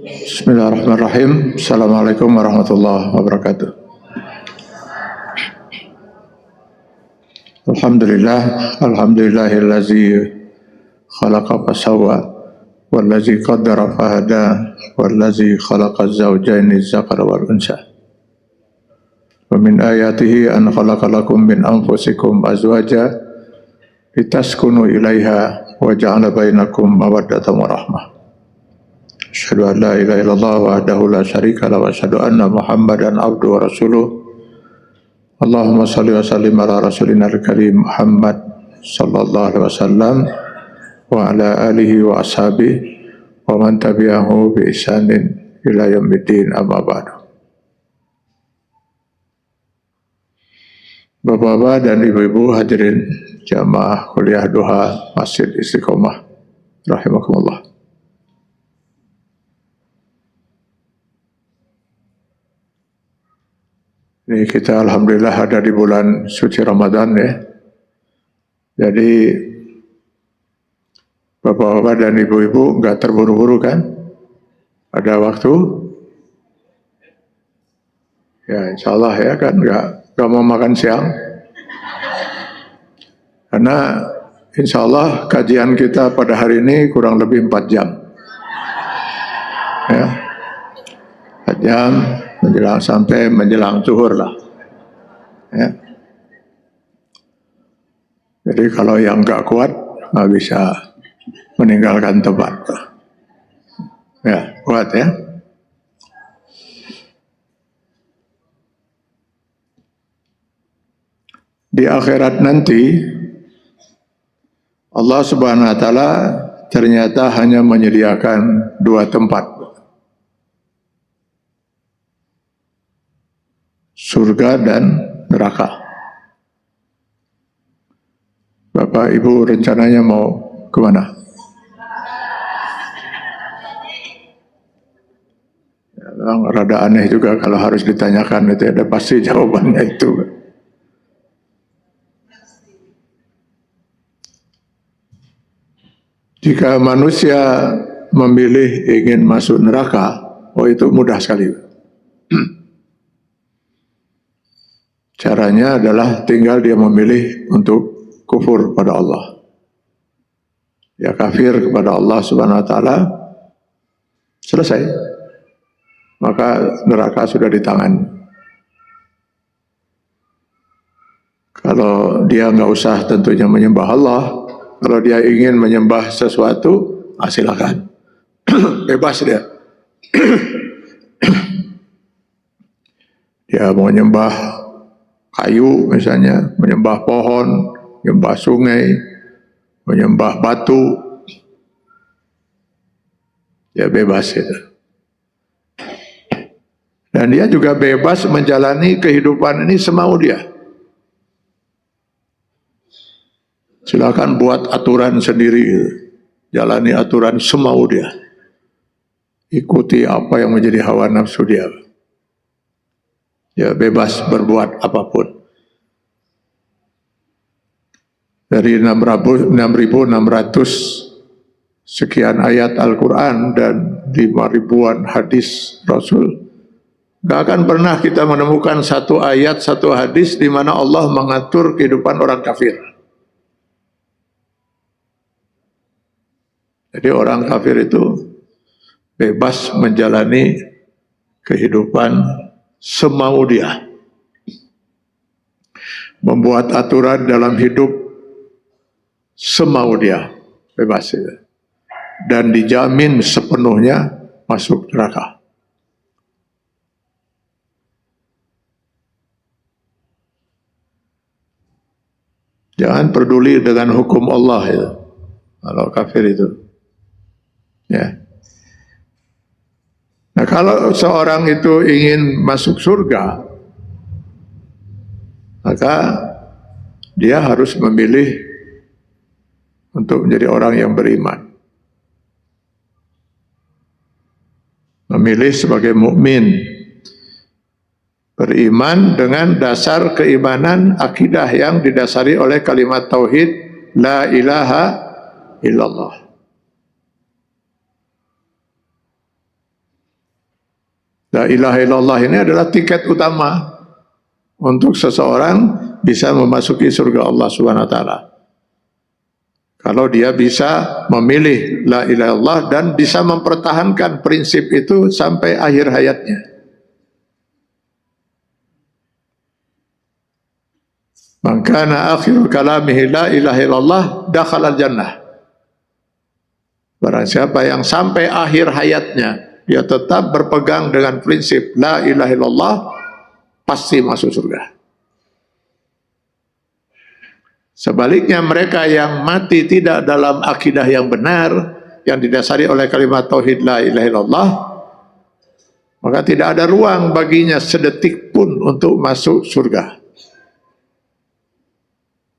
Bismillahirrahmanirrahim. Assalamualaikum warahmatullahi wabarakatuh. Alhamdulillahillazi khalaqa fasawwa wallazi qaddara fahada wallazi khalaqa az-zawjaini az-zakara wal unsa. Wa min ayatihi an khalaqa lakum min anfusikum azwaja litaskunu ilaiha wa ja'ala bainakum mawaddatan wa rahmah. Asyhadu an la ilaha illallah wahdahu la syarika lahu wa asyhadu anna Muhammadan abduhu wa rasuluh. Allahumma shalli wa sallim ala rasulina al-karim Muhammad sallallahu alaihi wasallam wa ala alihi wa ashabihi wa man tabi'ahu bi ihsanin ila yaumiddin, amma ba'du. Bapak-bapak dan ibu-ibu hadirin jamaah kuliah duha Masjid Istiqomah rahimakumullah. Ini kita alhamdulillah ada di bulan suci Ramadan ya. Jadi bapak-bapak dan ibu-ibu nggak terburu-buru kan? Ada waktu? Ya insya Allah ya kan, nggak mau makan siang. Karena insya Allah kajian kita pada hari ini kurang lebih 4 jam. Ya, 4 jam. Menjelang sampai menjelang zuhur lah. Ya. Jadi kalau yang nggak kuat nggak bisa meninggalkan tempat. Ya, kuat ya. Di akhirat nanti Allah Subhanahu wa taala ternyata hanya menyediakan 2 tempat. Surga dan neraka. Bapak Ibu rencananya mau kemana? Ya, memang rada aneh juga kalau harus ditanyakan itu, ada pasti jawabannya itu. Jika manusia memilih ingin masuk neraka, oh itu mudah sekali. Caranya adalah tinggal dia memilih untuk kufur pada Allah. Ya kafir kepada Allah Subhanahu wa taala, selesai. Maka neraka sudah di tangan. Kalau dia nggak usah tentunya menyembah Allah, kalau dia ingin menyembah sesuatu, silakan. Bebas dia. Dia mau menyembah kayu misalnya, menyembah pohon, menyembah sungai, menyembah batu, ya bebas itu. Dan dia juga bebas menjalani kehidupan ini semau dia. Silakan buat aturan sendiri, jalani aturan semau dia. Ikuti apa yang menjadi hawa nafsu dia. Ya bebas berbuat apapun. Dari 6.600 sekian ayat Al-Quran dan 5.000-an hadis Rasul, gak akan pernah kita menemukan satu ayat, satu hadis di mana Allah mengatur kehidupan orang kafir. Jadi orang kafir itu bebas menjalani kehidupan semau dia, membuat aturan dalam hidup semau dia, bebas ya. Dan dijamin sepenuhnya masuk neraka. Jangan peduli dengan hukum Allah ya, kalau kafir itu ya. Nah kalau seorang itu ingin masuk surga, maka dia harus memilih untuk menjadi orang yang beriman. Memilih sebagai mukmin, beriman dengan dasar keimanan akidah yang didasari oleh kalimat tauhid la ilaha illallah. La ilaha illallah ini adalah tiket utama untuk seseorang bisa memasuki surga Allah Subhanahu wa taala. Kalau dia bisa memilih la ilaha illallah dan bisa mempertahankan prinsip itu sampai akhir hayatnya. Man kana akhiru kalamihi la ilaha illallah dakhala al-jannah. Barang siapa yang sampai akhir hayatnya dia tetap berpegang dengan prinsip la ilaha illallah, pasti masuk surga. Sebaliknya mereka yang mati tidak dalam akidah yang benar, yang didasari oleh kalimat tauhid la ilaha illallah, maka tidak ada ruang baginya sedetik pun untuk masuk surga.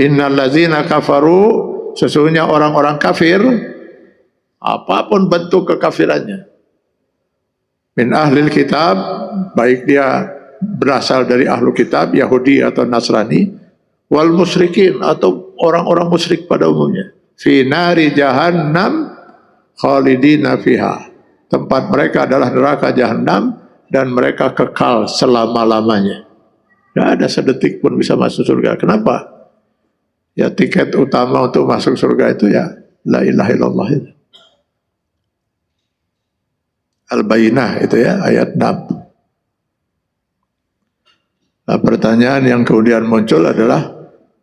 Innal ladzina kafaru, sesungguhnya orang-orang kafir, apapun bentuk kekafirannya, min ahlil kitab, baik dia berasal dari ahlu kitab, Yahudi atau Nasrani, wal musyrikin, atau orang-orang musyrik pada umumnya, fi nari jahannam khalidina fiha, tempat mereka adalah neraka jahanam dan mereka kekal selama-lamanya. Tidak ada sedetik pun bisa masuk surga. Kenapa? Ya tiket utama untuk masuk surga itu ya la ilaha illallah itu. Al-Bayyinah itu ya, ayat 6. Nah, pertanyaan yang kemudian muncul adalah,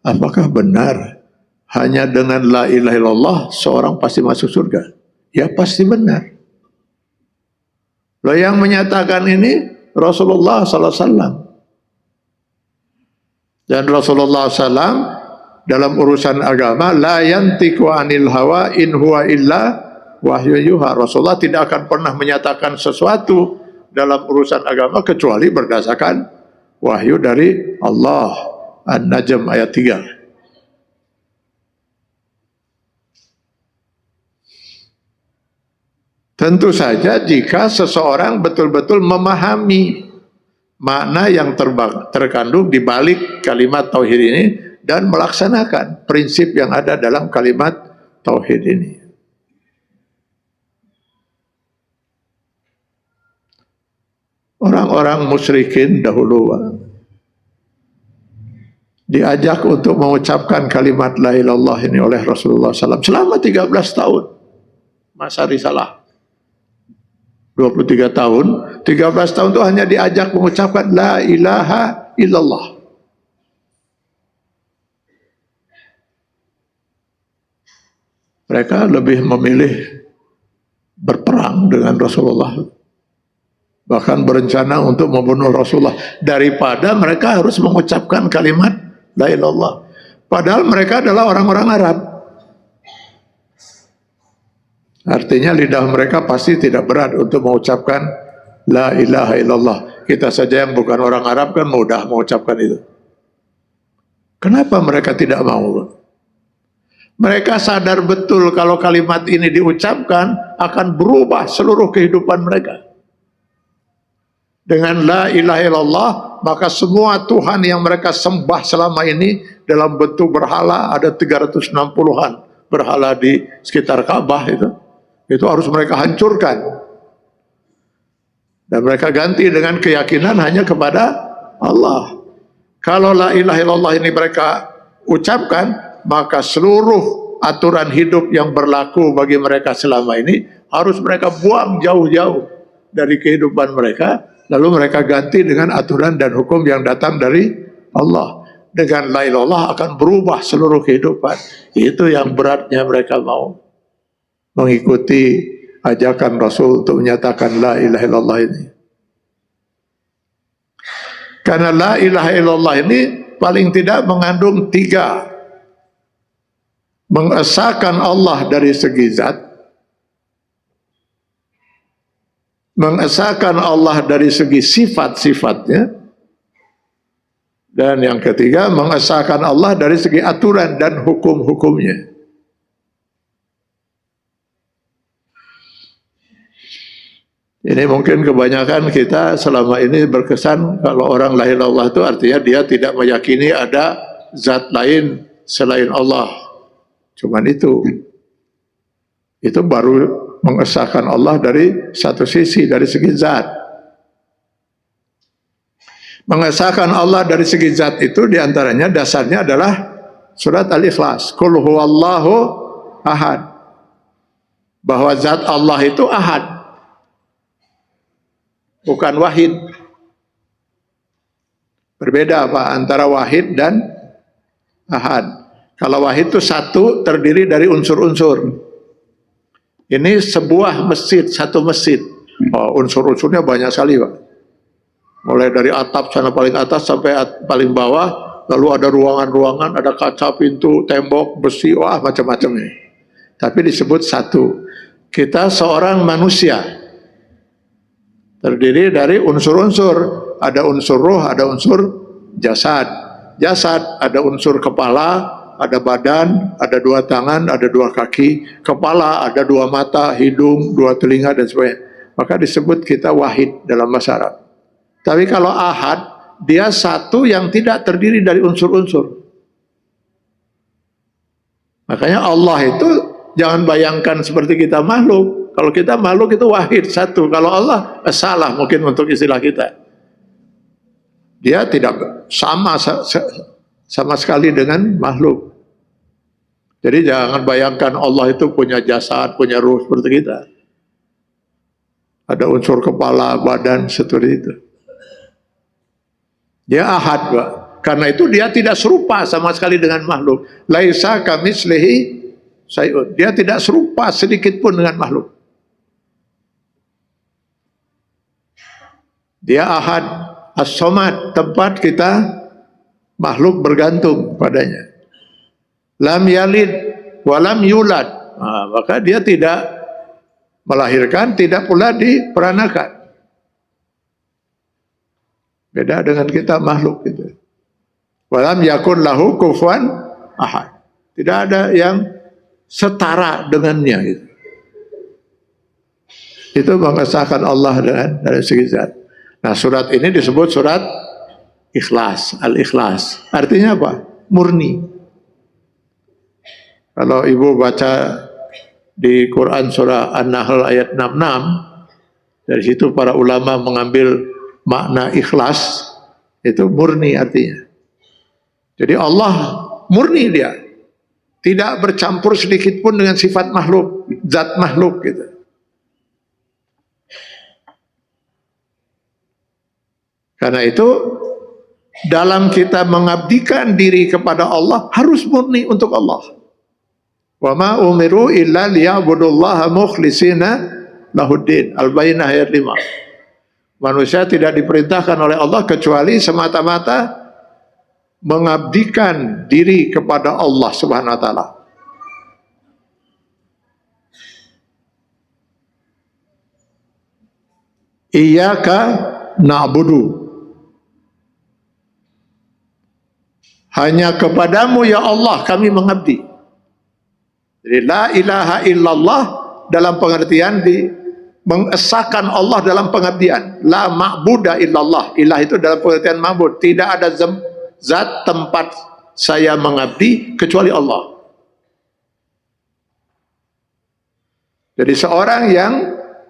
apakah benar hanya dengan la ilaha illallah seorang pasti masuk surga? Ya pasti benar. Loh, yang menyatakan ini Rasulullah SAW. Dan Rasulullah SAW dalam urusan agama, la yantiqu anil hawa in huwa illa wahyu yuha. Rasulullah tidak akan pernah menyatakan sesuatu dalam urusan agama kecuali berdasarkan wahyu dari Allah. An-Najm ayat 3. Tentu saja jika seseorang betul-betul memahami makna yang terkandung di balik kalimat tauhid ini dan melaksanakan prinsip yang ada dalam kalimat tauhid ini. Orang-orang musyrikin dahulu diajak untuk mengucapkan kalimat la ilaha illallah ini oleh Rasulullah SAW selama 13 tahun masa risalah. 23 tahun, 13 tahun itu hanya diajak mengucapkan la ilaha illallah. Mereka lebih memilih berperang dengan Rasulullah, bahkan berencana untuk membunuh Rasulullah, daripada mereka harus mengucapkan kalimat la ilaha illallah. Padahal mereka adalah orang-orang Arab. Artinya lidah mereka pasti tidak berat untuk mengucapkan la ilaha illallah. Kita saja yang bukan orang Arab kan mudah mengucapkan itu. Kenapa mereka tidak mau? Mereka sadar betul kalau kalimat ini diucapkan akan berubah seluruh kehidupan mereka. Dengan la ilaha illallah, maka semua Tuhan yang mereka sembah selama ini dalam bentuk berhala, ada 360-an berhala di sekitar Ka'bah itu harus mereka hancurkan. Dan mereka ganti dengan keyakinan hanya kepada Allah. Kalau la ilaha illallah ini mereka ucapkan, maka seluruh aturan hidup yang berlaku bagi mereka selama ini harus mereka buang jauh-jauh dari kehidupan mereka, lalu mereka ganti dengan aturan dan hukum yang datang dari Allah. Dengan la ilaha illallah akan berubah seluruh kehidupan. Itu yang beratnya mereka mau mengikuti ajakan Rasul untuk menyatakan la ilaha illallah ini. Karena la ilaha illallah ini paling tidak mengandung 3. Mengesahkan Allah dari segi zat, mengesahkan Allah dari segi sifat-sifatnya, dan yang ketiga mengesahkan Allah dari segi aturan dan hukum-hukumnya. Ini mungkin kebanyakan kita selama ini berkesan kalau orang la ilaha illallah itu artinya dia tidak meyakini ada zat lain selain Allah. Cuman itu baru mengesahkan Allah dari satu sisi, dari segi zat. Mengesahkan Allah dari segi zat itu diantaranya dasarnya adalah surat Al-Ikhlas. Qul huwallahu ahad. Bahwa zat Allah itu ahad. Bukan wahid. Berbeda apa antara wahid dan ahad. Kalau wahid itu satu, terdiri dari unsur-unsur. Ini sebuah masjid, satu masjid. Oh, unsur-unsurnya banyak sekali, Pak. Mulai dari atap sana paling atas sampai paling bawah, lalu ada ruangan-ruangan, ada kaca, pintu, tembok, besi, wah macam-macam ini. Tapi disebut satu. Kita seorang manusia, terdiri dari unsur-unsur. Ada unsur roh, ada unsur jasad. Jasad ada unsur kepala, ada badan, ada dua tangan, ada dua kaki. Kepala ada dua mata, hidung, dua telinga, dan sebagainya. Maka disebut kita wahid dalam bahasa Arab. Tapi kalau ahad, dia satu yang tidak terdiri dari unsur-unsur. Makanya Allah itu jangan bayangkan seperti kita makhluk. Kalau kita makhluk itu wahid, satu. Kalau Allah, salah mungkin untuk istilah kita. Dia tidak sama sekali dengan makhluk. Jadi jangan bayangkan Allah itu punya jasad, punya ruh seperti kita. Ada unsur kepala, badan, seperti itu. Dia ahad, Pak. Karena itu dia tidak serupa sama sekali dengan makhluk. Laisa kamitslihi syai'un. Dia tidak serupa sedikit pun dengan makhluk. Dia ahad. As-Somad, tempat kita makhluk bergantung padanya. Lam yalid walam yulad. Maka dia tidak melahirkan, tidak pula diperanakan. Beda dengan kita makhluk itu. Walam yakun lahu kufuwan ahad. Tidak ada yang setara dengannya gitu. Itu mengesahkan Allah dari segi zat. Nah, surat ini disebut surat Ikhlas, Al-Ikhlas. Artinya apa? Murni. Kalau ibu baca di Quran surah An-Nahl ayat 66, dari situ para ulama mengambil makna ikhlas, itu murni artinya. Jadi Allah murni dia. Tidak bercampur sedikit pun dengan sifat makhluk, zat makhluk gitu. Karena itu dalam kita mengabdikan diri kepada Allah harus murni untuk Allah. Wa ma umiru illa liya'budullaha mukhlishina lahuddin. Al-Baqarah ayat 5. Manusia tidak diperintahkan oleh Allah kecuali semata-mata mengabdikan diri kepada Allah Subhanahu wa taala. Iyyaka na'budu. Hanya kepadamu ya Allah kami mengabdi. Jadi la ilaha illallah dalam pengertian mengesahkan Allah dalam pengabdian. La ma'buda illallah. Ilah itu dalam pengertian ma'bud. Tidak ada zat tempat saya mengabdi kecuali Allah. Jadi seorang yang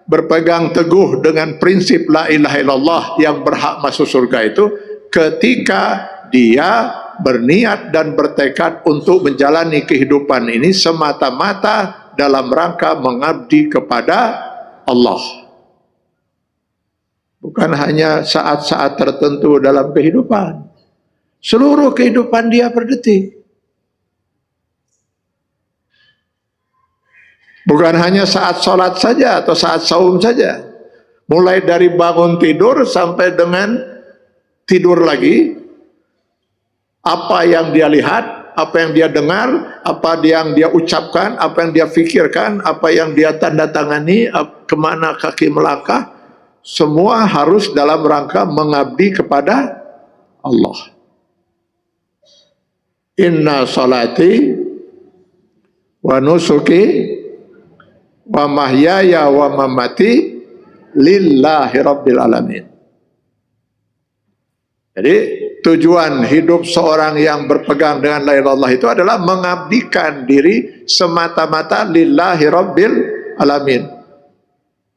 berpegang teguh dengan prinsip la ilaha illallah yang berhak masuk surga itu ketika dia berniat dan bertekad untuk menjalani kehidupan ini semata-mata dalam rangka mengabdi kepada Allah. Bukan hanya saat-saat tertentu dalam kehidupan. Seluruh kehidupan dia per detik. Bukan hanya saat sholat saja atau saat saum saja. Mulai dari bangun tidur sampai dengan tidur lagi. Apa yang dia lihat, apa yang dia dengar, apa yang dia ucapkan, apa yang dia fikirkan, apa yang dia tanda tangani, kemana kaki melangkah, semua harus dalam rangka mengabdi kepada Allah. Inna salati wa nusuki wa mahyaya wa mamati lillahi rabbil alamin. Jadi tujuan hidup seorang yang berpegang dengan la ilaha illallah itu adalah mengabdikan diri semata-mata lillahi rabbil alamin.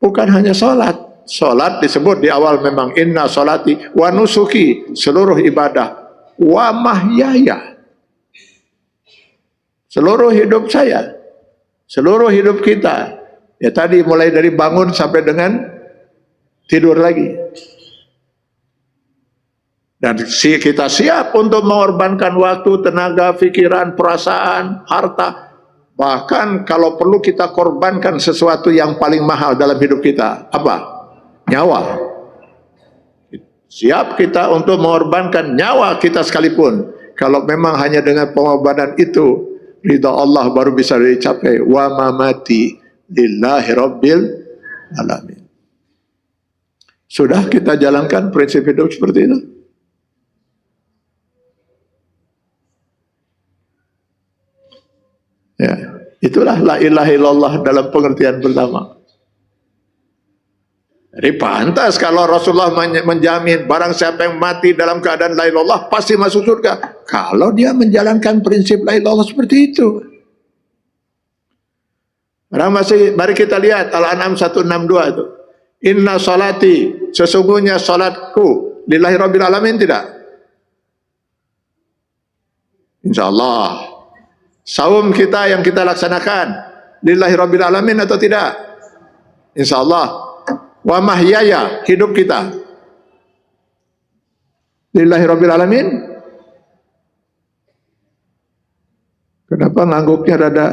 Bukan hanya sholat. Salat disebut di awal memang inna salati wa nusuki, seluruh ibadah, wa mahyaya, seluruh hidup saya, seluruh hidup kita. Ya tadi mulai dari bangun sampai dengan tidur lagi. Dan kita siap untuk mengorbankan waktu, tenaga, pikiran, perasaan, harta. Bahkan kalau perlu kita korbankan sesuatu yang paling mahal dalam hidup kita. Apa? Nyawa. Siap kita untuk mengorbankan nyawa kita sekalipun. Kalau memang hanya dengan pengorbanan itu, ridha Allah baru bisa dicapai. Wa mamati lillahi rabbil alamin. Sudah kita jalankan prinsip hidup seperti itu? Ya, itulah la ilaha illallah dalam pengertian pertama. Jadi pantas kalau Rasulullah menjamin barang siapa yang mati dalam keadaan la ilaha illallah pasti masuk surga. Kalau dia menjalankan prinsip la ilaha illallah seperti itu. Mari kita lihat Al-An'am 162 itu. Inna salati, sesungguhnya salatku lillahi rabbil alamin, tidak? Insyaallah. Saum kita yang kita laksanakan lillahi rabbil alamin atau tidak? Insyaallah. Wa mahyaya, hidup kita lillahi rabbil alamin. Kenapa ngangguknya rada?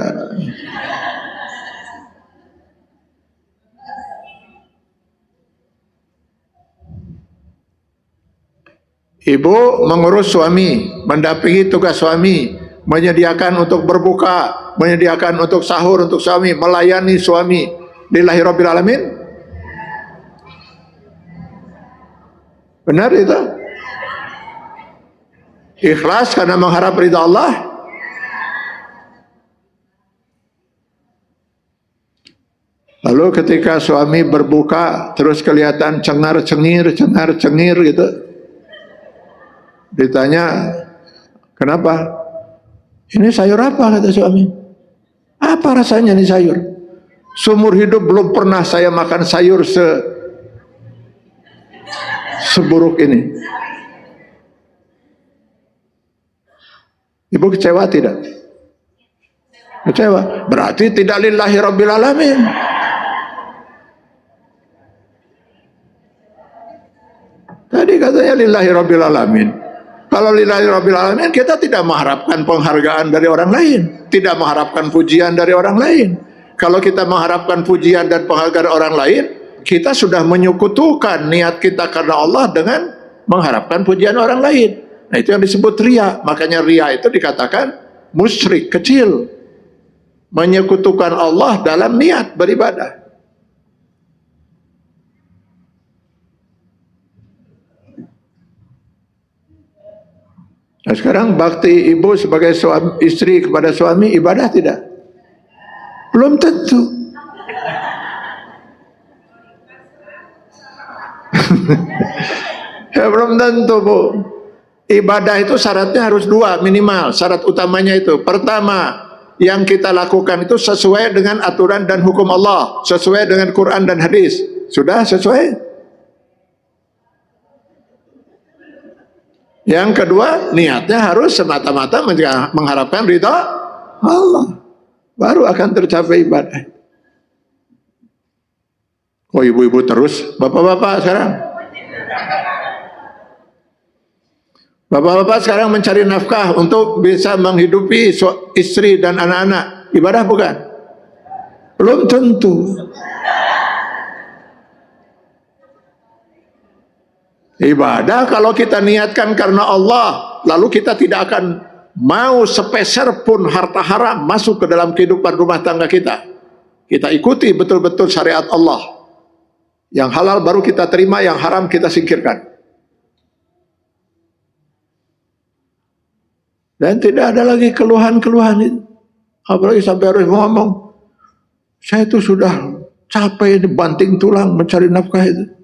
Ibu mengurus suami, mendampingi tugas suami, menyediakan untuk berbuka, menyediakan untuk sahur untuk suami, melayani suami lillahi rabbil alamin. Benar itu? Ikhlas karena mengharap ridha Allah. Lalu ketika suami berbuka terus kelihatan cengar-cengir gitu. Ditanya, kenapa? Ini sayur apa, kata suami. Apa rasanya ini sayur? Seumur hidup belum pernah saya makan sayur seburuk ini. Ibu kecewa tidak? Kecewa. Berarti tidak lillahi rabbil alamin. Tadi katanya lillahi rabbil alamin. Kalau lillahi rabbil alamin, kita tidak mengharapkan penghargaan dari orang lain, tidak mengharapkan pujian dari orang lain. Kalau kita mengharapkan pujian dan penghargaan orang lain, kita sudah menyekutukan niat kita karena Allah dengan mengharapkan pujian orang lain. Nah, itu yang disebut riya. Makanya riya itu dikatakan musyrik kecil, menyekutukan Allah dalam niat beribadah. Nah, sekarang bakti ibu sebagai istri kepada suami ibadah tidak? Belum tentu. Ya, belum tentu, Bu. Ibadah itu syaratnya harus dua minimal. Syarat utamanya itu, pertama, yang kita lakukan itu sesuai dengan aturan dan hukum Allah, sesuai dengan Quran dan hadis. Sudah sesuai? Yang kedua, niatnya harus semata-mata mengharapkan ridha Allah. Baru akan tercapai ibadah. Oh, ibu-ibu terus, bapak-bapak sekarang. Bapak-bapak sekarang mencari nafkah untuk bisa menghidupi istri dan anak-anak. Ibadah bukan? Belum tentu. Ibadah kalau kita niatkan karena Allah, lalu kita tidak akan mau sepeser pun harta haram masuk ke dalam kehidupan rumah tangga kita. Kita ikuti betul-betul syariat Allah. Yang halal baru kita terima, yang haram kita singkirkan. Dan tidak ada lagi keluhan-keluhan itu. Apalagi sampai harus ngomong, saya itu sudah capek dibanting tulang mencari nafkah itu.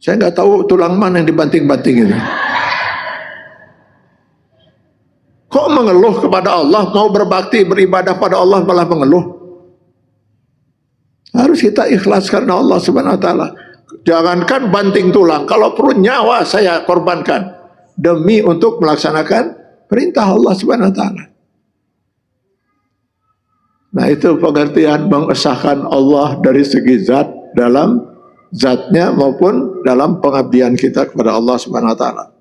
Saya nggak tahu tulang mana yang dibanting-banting itu. Kok mengeluh kepada Allah, mau berbakti, beribadah pada Allah malah mengeluh? Harus kita ikhlas karena Allah Subhanahu wa taala. Jangankan banting tulang, kalau perlu nyawa saya korbankan demi untuk melaksanakan perintah Allah Subhanahu wa taala. Nah, itu pengertian mengesahkan Allah dari segi zat, dalam zatnya maupun dalam pengabdian kita kepada Allah Subhanahu wa taala.